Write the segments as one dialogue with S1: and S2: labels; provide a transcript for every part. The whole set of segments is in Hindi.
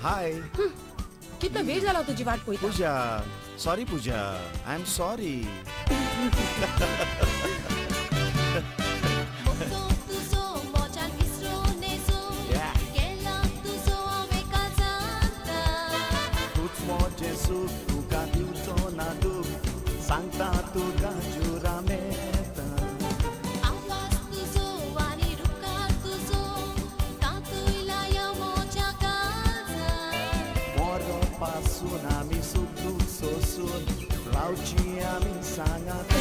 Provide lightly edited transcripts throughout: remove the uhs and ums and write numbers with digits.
S1: हाय.
S2: कितना वेळ झाला तुझी वाट पोईता.
S1: Pooja, sorry Pooja, I am sorry. तुका दिवचो ना दूख सांगता तुका जुरा मेता.
S3: आवाज तुझो वानी रुकार तुझो तातुयला या मोच्या काळजा.
S1: मोरो पासून आमी सुख दूख सोसून रावची आमी सांगात.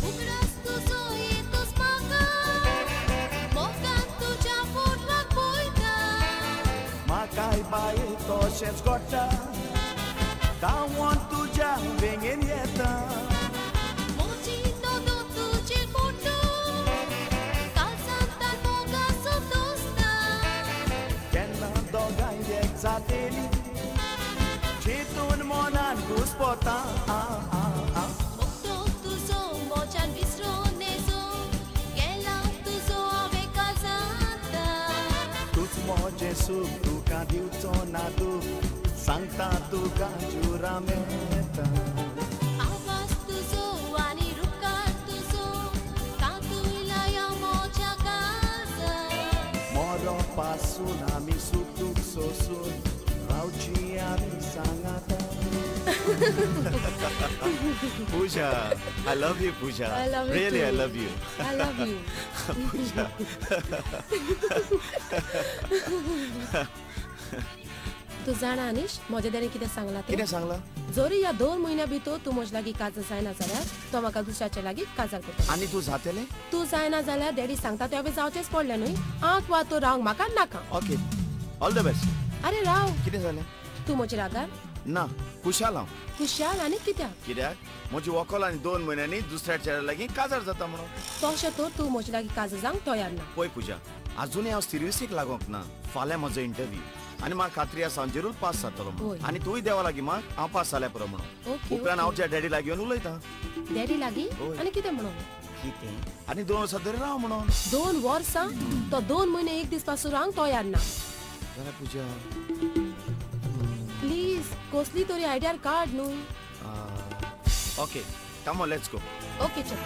S3: उगडास तुझो येतोस म्हाका मोगान तुझ्या पोटराक पळयता.
S1: म्हाकाय बाये तशेंच घडटा गांवान तुज्या वेंगेन येता.
S3: मोची दोदो तुजे फोटो काळजांत मोगाचो दोस्ता.
S1: केन्ना दोगांय एक जातेली चिंतून मनान घुसपता.
S3: मोगतो तुझो मोच्यान विसरून नेजो गेला तुझो हांवें काळजांत.
S1: तूच मोजें सूख तुका दिवचो ना दूख सांगता तुका जुरा मेता.
S3: आवाज तुझो वानी रुकार तुझो तातुयला या मोच्या काळजा.
S1: मोरो पासून आमी सुख दूख सोसून रावची आमी सांगात. Pooja, I love you, Pooja.
S2: I love you
S1: Really,
S2: too.
S1: I love you.
S2: I love you.
S1: Pooja.
S2: तू जाणा अनिश म्हज्या देणे कितें सांगला ते.
S1: कितें सांगला?
S2: जरी ह्या 2 म्हयन्या भितर तू म्हजे लागीं काजार जायना जाल्यार तो म्हाका दुसऱ्याच्या लागीं काजार करता.
S1: आनी तूं जातलें?
S2: तू जायना जाल्यार डॅडी सांगता ते हांवें जावचेंच पडलें न्हय. आंख वा तो रावंक म्हाका नाका.
S1: Okay, all the best.
S2: अरे राव,
S1: कितें जालें?
S2: तू म्हजे रागार
S1: ना, खुशाल हांव.
S2: खुशाल आनी कित्याक?
S1: कित्याक? म्हजी व्हंकल आनी 2 म्हयन्यांनी दुसऱ्याच्या लागीं काजार जाता म्हणून.
S2: तशें तर तू म्हजे लागीं काजार जावंक तयार ना.
S1: पळय पूजा, आजुनूय हांव सिरियसीक लागोंक ना. फाल्यां म्हजो इंटरव्यू आनी म्हाका खात्री आसा हांव जरूर पास जातलो म्हणून.
S2: होय.
S1: आनी तूंय देवा लागीं माग हांव पास जाल्या पुरो म्हणून.
S2: ओके,
S1: उपरांत हांव तुज्या डॅडी लागीं येवन उलयतां.
S2: डॅडी लागीं
S1: होय.
S2: आनी कितें म्हणून?
S1: कितें? आनी 2 वर्सां तरी राव म्हणून.
S2: 2 वर्सां? तो 2 म्हयने 1 दीस पासून रावंक तयार ना.
S1: जाल्यार पूजा,
S2: प्लीज कसली तरी आयडियार काड न्हू.
S1: Okay, come on, let's go.
S2: Okay चल.